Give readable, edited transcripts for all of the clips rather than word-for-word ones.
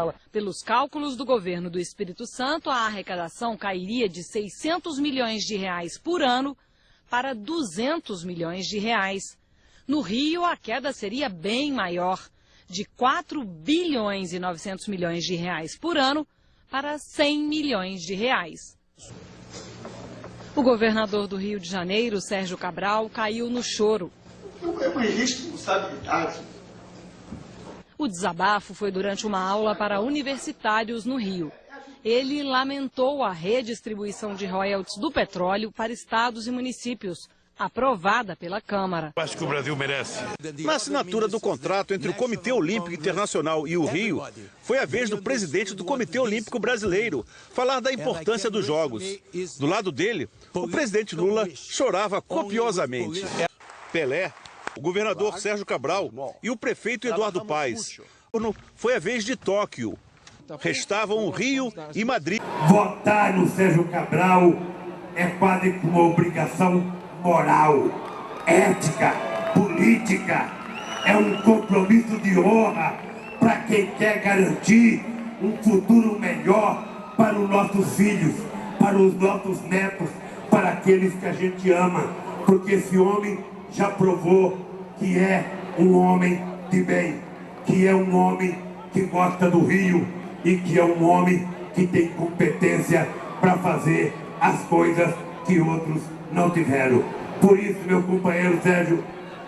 dela. Pelos cálculos do governo do Espírito Santo, a arrecadação cairia de 600 milhões de reais por ano para 200 milhões de reais. No Rio, a queda seria bem maior, de 4 bilhões e 900 milhões de reais por ano para 100 milhões de reais. O governador do Rio de Janeiro, Sérgio Cabral, caiu no choro. É uma irresponsabilidade. O desabafo foi durante uma aula para universitários no Rio. Ele lamentou a redistribuição de royalties do petróleo para estados e municípios, aprovada pela Câmara. Acho que o Brasil merece. Na assinatura do contrato entre o Comitê Olímpico Internacional e o Rio, foi a vez do presidente do Comitê Olímpico Brasileiro falar da importância dos Jogos. Do lado dele, o presidente Lula chorava copiosamente. Pelé, o governador Sérgio Cabral e o prefeito Eduardo Paes. Foi a vez de Tóquio. Restavam Rio e Madrid. Votar no Sérgio Cabral é quase uma obrigação moral, ética, política. É um compromisso de honra para quem quer garantir um futuro melhor para os nossos filhos, para os nossos netos, para aqueles que a gente ama. Porque esse homem já provou que é um homem de bem, que é um homem que gosta do Rio e que é um homem que tem competência para fazer as coisas que outros não tiveram. Por isso, meu companheiro Sérgio,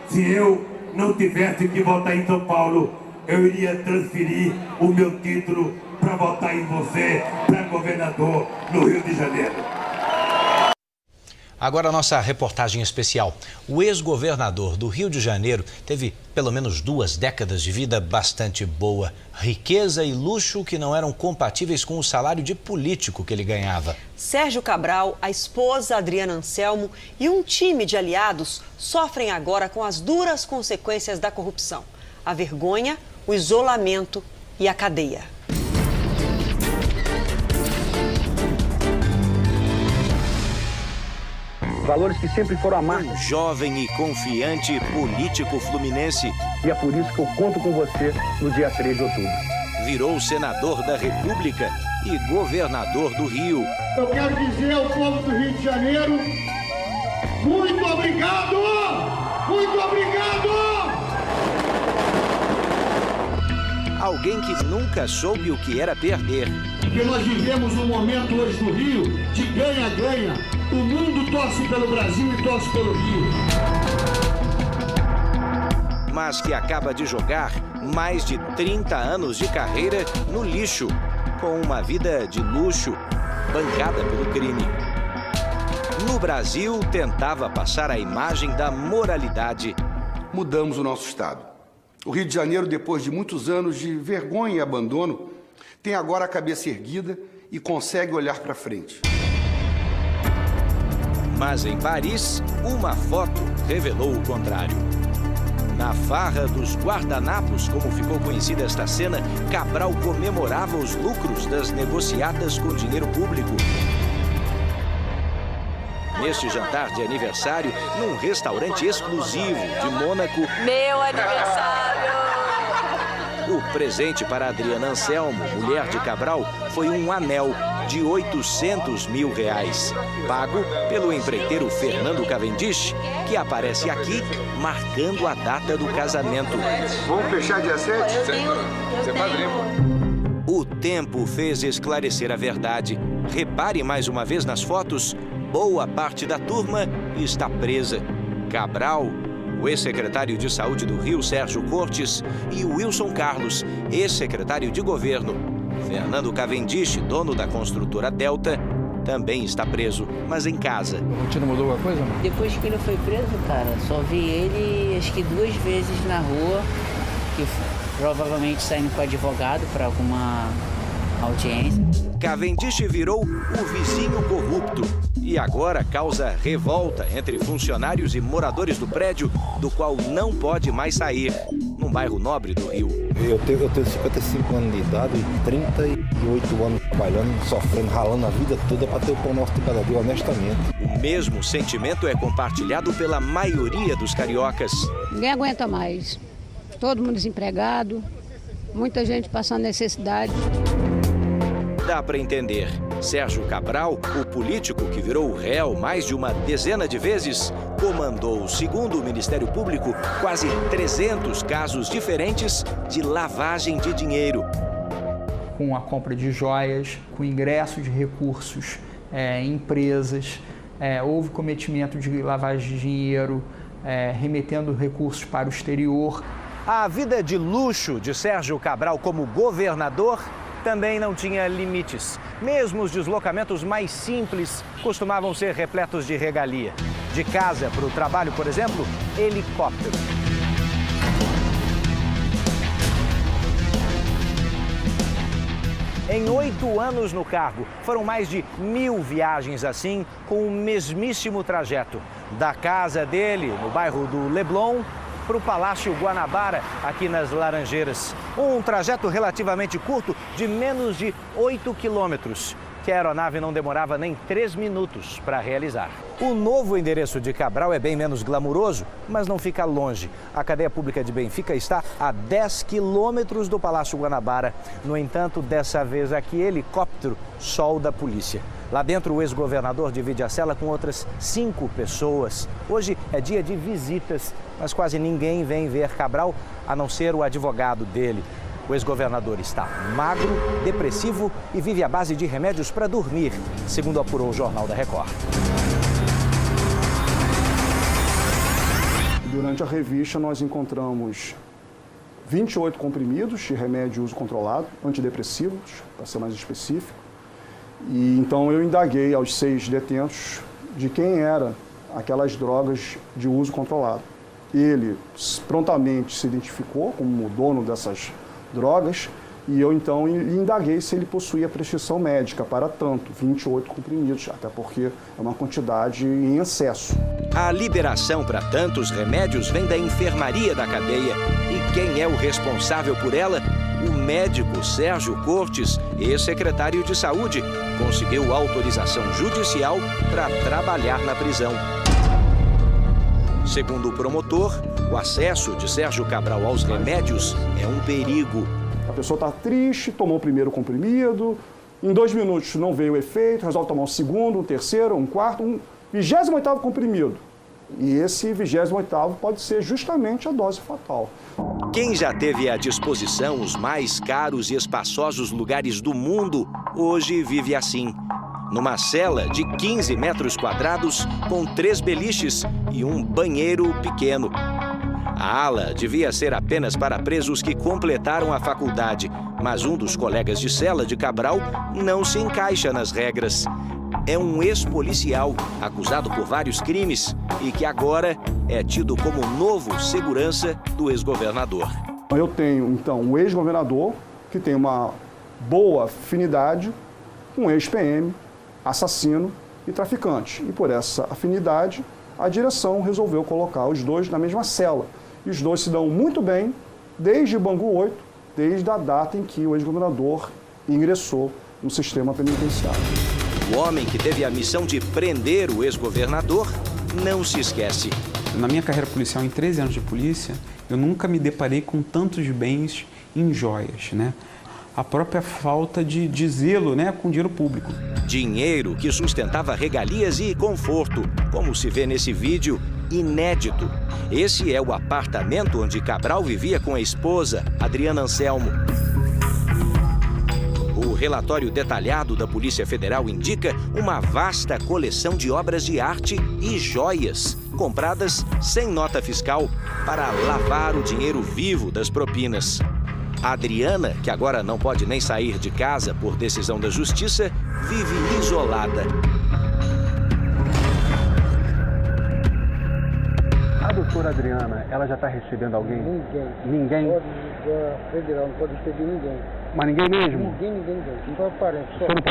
se eu não tivesse que votar em São Paulo, eu iria transferir o meu título para votar em você, para governador no Rio de Janeiro. Agora a nossa reportagem especial. O ex-governador do Rio de Janeiro teve pelo menos 2 décadas de vida bastante boa. Riqueza e luxo que não eram compatíveis com o salário de político que ele ganhava. Sérgio Cabral, a esposa Adriana Anselmo e um time de aliados sofrem agora com as duras consequências da corrupção. A vergonha, o isolamento e a cadeia. Valores que sempre foram amargos. Um jovem e confiante político fluminense. E é por isso que eu conto com você no dia 3 de outubro. Virou senador da República e governador do Rio. Eu quero dizer ao povo do Rio de Janeiro, muito obrigado! Muito obrigado! Alguém que nunca soube o que era perder. Porque nós vivemos um momento hoje no Rio de ganha-ganha. O mundo torce pelo Brasil e torce pelo Rio. Mas que acaba de jogar mais de 30 anos de carreira no lixo, com uma vida de luxo, bancada pelo crime. No Brasil, tentava passar a imagem da moralidade. Mudamos o nosso estado. O Rio de Janeiro, depois de muitos anos de vergonha e abandono, tem agora a cabeça erguida e consegue olhar para frente. Mas em Paris, uma foto revelou o contrário. Na farra dos guardanapos, como ficou conhecida esta cena, Cabral comemorava os lucros das negociatas com dinheiro público. Neste jantar de aniversário, num restaurante exclusivo de Mônaco... Meu aniversário! O presente para Adriana Anselmo, mulher de Cabral, foi um anel de R$800 mil, pago pelo empreiteiro Fernando Cavendish, que aparece aqui marcando a data do casamento. Vamos fechar dia 7? Você é padrinho. O tempo fez esclarecer a verdade. Repare mais uma vez nas fotos, boa parte da turma está presa. Cabral, o ex-secretário de Saúde do Rio, Sérgio Cortes, e o Wilson Carlos, ex-secretário de Governo. Fernando Cavendish, dono da construtora Delta, também está preso, mas em casa. A rotina mudou alguma coisa? Não? Depois que ele foi preso, cara, só vi ele acho que 2 vezes na rua, que provavelmente saindo com advogado para alguma audiência. Cavendish virou o vizinho corrupto e agora causa revolta entre funcionários e moradores do prédio, do qual não pode mais sair, num bairro nobre do Rio. Eu tenho 55 anos de idade, 38 anos trabalhando, sofrendo, ralando a vida toda para ter o pão nosso de cada dia, honestamente. O mesmo sentimento é compartilhado pela maioria dos cariocas. Ninguém aguenta mais. Todo mundo desempregado, muita gente passando necessidade. Dá para entender. Sérgio Cabral, o político que virou réu mais de uma dezena de vezes, comandou, segundo o Ministério Público, quase 300 casos diferentes de lavagem de dinheiro. Com a compra de joias, com ingresso de recursos em empresas, houve cometimento de lavagem de dinheiro, remetendo recursos para o exterior. A vida de luxo de Sérgio Cabral como governador também não tinha limites. Mesmo os deslocamentos mais simples costumavam ser repletos de regalia. De casa para o trabalho, por exemplo, helicóptero. Em 8 anos no cargo, foram mais de 1000 viagens assim, com o mesmíssimo trajeto. Da casa dele, no bairro do Leblon, para o Palácio Guanabara, aqui nas Laranjeiras. Um trajeto relativamente curto, de menos de 8 quilômetros, que a aeronave não demorava nem 3 minutos para realizar. O novo endereço de Cabral é bem menos glamuroso, mas não fica longe. A cadeia pública de Benfica está a 10 quilômetros do Palácio Guanabara. No entanto, dessa vez aqui, helicóptero, sol da polícia. Lá dentro, o ex-governador divide a cela com outras 5 pessoas. Hoje é dia de visitas, mas quase ninguém vem ver Cabral, a não ser o advogado dele. O ex-governador está magro, depressivo e vive à base de remédios para dormir, segundo apurou o Jornal da Record. Durante a revista, nós encontramos 28 comprimidos de remédio de uso controlado, antidepressivos, para ser mais específico. E então eu indaguei aos 6 detentos de quem eram aquelas drogas de uso controlado. Ele prontamente se identificou como o dono dessas drogas e eu então indaguei se ele possuía prescrição médica para tanto, 28 comprimidos, até porque é uma quantidade em excesso. A liberação para tantos remédios vem da enfermaria da cadeia. E quem é o responsável por ela? O médico Sérgio Cortes, ex-secretário de Saúde, conseguiu autorização judicial para trabalhar na prisão. Segundo o promotor, o acesso de Sérgio Cabral aos remédios é um perigo. A pessoa está triste, tomou o primeiro comprimido, em 2 minutos não veio o efeito, resolve tomar um segundo, um terceiro, um quarto, um 28º comprimido. E esse 28º pode ser justamente a dose fatal. Quem já teve à disposição os mais caros e espaçosos lugares do mundo, hoje vive assim. Numa cela de 15 metros quadrados, com 3 beliches e um banheiro pequeno. A ala devia ser apenas para presos que completaram a faculdade, mas um dos colegas de cela de Cabral não se encaixa nas regras. É um ex-policial acusado por vários crimes e que agora é tido como novo segurança do ex-governador. Eu tenho, então, um ex-governador que tem uma boa afinidade com um ex-PM, assassino e traficante. E por essa afinidade, a direção resolveu colocar os dois na mesma cela. E os dois se dão muito bem desde Bangu 8, desde a data em que o ex-governador ingressou no sistema penitenciário. O homem que teve a missão de prender o ex-governador não se esquece. Na minha carreira policial, em 13 anos de polícia, eu nunca me deparei com tantos bens em joias, né? A própria falta de zelo, né, com dinheiro público. Dinheiro que sustentava regalias e conforto, como se vê nesse vídeo inédito. Esse é o apartamento onde Cabral vivia com a esposa, Adriana Anselmo. O relatório detalhado da Polícia Federal indica uma vasta coleção de obras de arte e joias, compradas sem nota fiscal, para lavar o dinheiro vivo das propinas. A Adriana, que agora não pode nem sair de casa por decisão da Justiça, vive isolada. A doutora Adriana, ela já está recebendo alguém? Ninguém? A federal não pode receber ninguém. Mas ninguém mesmo? Ninguém. Não pode parar. O senhor não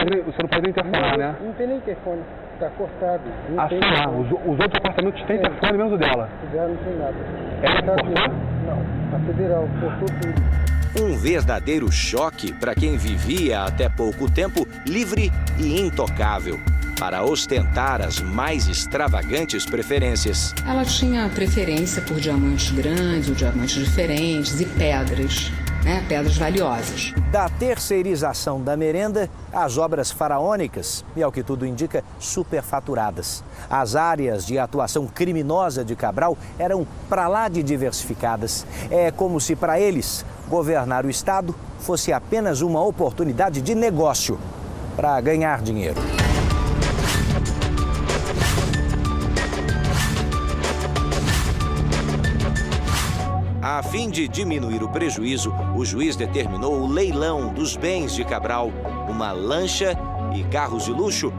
pode nem interfonar, né? Não tem nem interfone. Está cortado. Os outros apartamentos têm interfone menos o dela? O dela não tem nada. Ela cortou? Não. A federal cortou tudo. Um verdadeiro choque para quem vivia até pouco tempo livre e intocável, para ostentar as mais extravagantes preferências. Ela tinha preferência por diamantes grandes ou diamantes diferentes e pedras. pedras valiosas. Da terceirização da merenda às obras faraônicas e, ao que tudo indica, superfaturadas. As áreas de atuação criminosa de Cabral eram para lá de diversificadas. É como se para eles governar o Estado fosse apenas uma oportunidade de negócio para ganhar dinheiro. A fim de diminuir o prejuízo, o juiz determinou o leilão dos bens de Cabral, uma lancha e carros de luxo.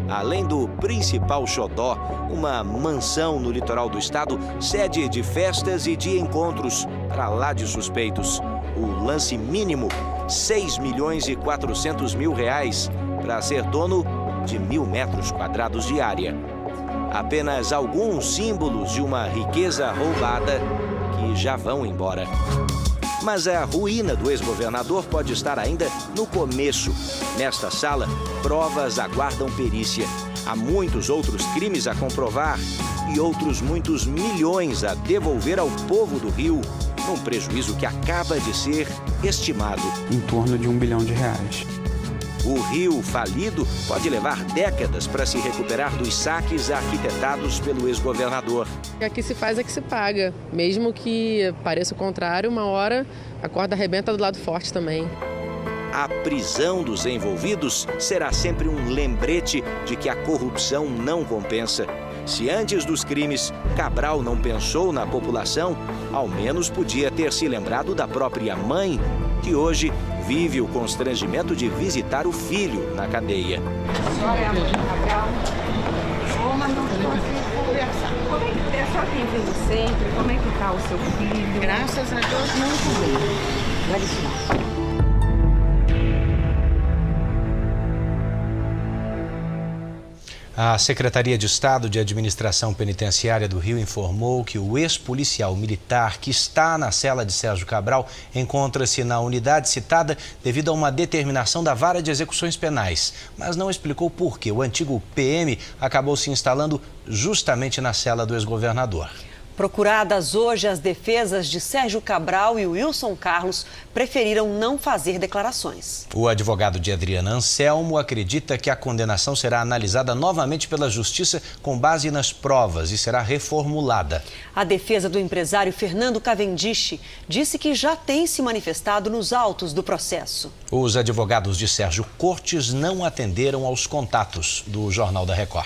Além do principal xodó, uma mansão no litoral do estado, sede de festas e de encontros, para lá de suspeitos. O lance mínimo, R$6.400.000, para ser dono de 1.000 metros quadrados de área. Apenas alguns símbolos de uma riqueza roubada que já vão embora. Mas a ruína do ex-governador pode estar ainda no começo. Nesta sala, provas aguardam perícia. Há muitos outros crimes a comprovar e outros muitos milhões a devolver ao povo do Rio, num prejuízo que acaba de ser estimado em torno de R$1 bilhão. O Rio falido pode levar décadas para se recuperar dos saques arquitetados pelo ex-governador. Aqui se faz é que se paga. Mesmo que pareça o contrário, uma hora a corda arrebenta do lado forte também. A prisão dos envolvidos será sempre um lembrete de que a corrupção não compensa. Se antes dos crimes Cabral não pensou na população, ao menos podia ter se lembrado da própria mãe, que hoje vive o constrangimento de visitar o filho na cadeia. A senhora é a mãe Cabral? Mas não consigo conversar. Como é que a senhora tem vindo sempre? Como é que está o seu filho? Graças a Deus, muito bem. Olha isso não. A Secretaria de Estado de Administração Penitenciária do Rio informou que o ex-policial militar que está na cela de Sérgio Cabral encontra-se na unidade citada devido a uma determinação da Vara de Execuções Penais, mas não explicou por que o antigo PM acabou se instalando justamente na cela do ex-governador. Procuradas hoje, as defesas de Sérgio Cabral e Wilson Carlos preferiram não fazer declarações. O advogado de Adriana Anselmo acredita que a condenação será analisada novamente pela Justiça com base nas provas e será reformulada. A defesa do empresário Fernando Cavendish disse que já tem se manifestado nos autos do processo. Os advogados de Sérgio Cortes não atenderam aos contatos do Jornal da Record.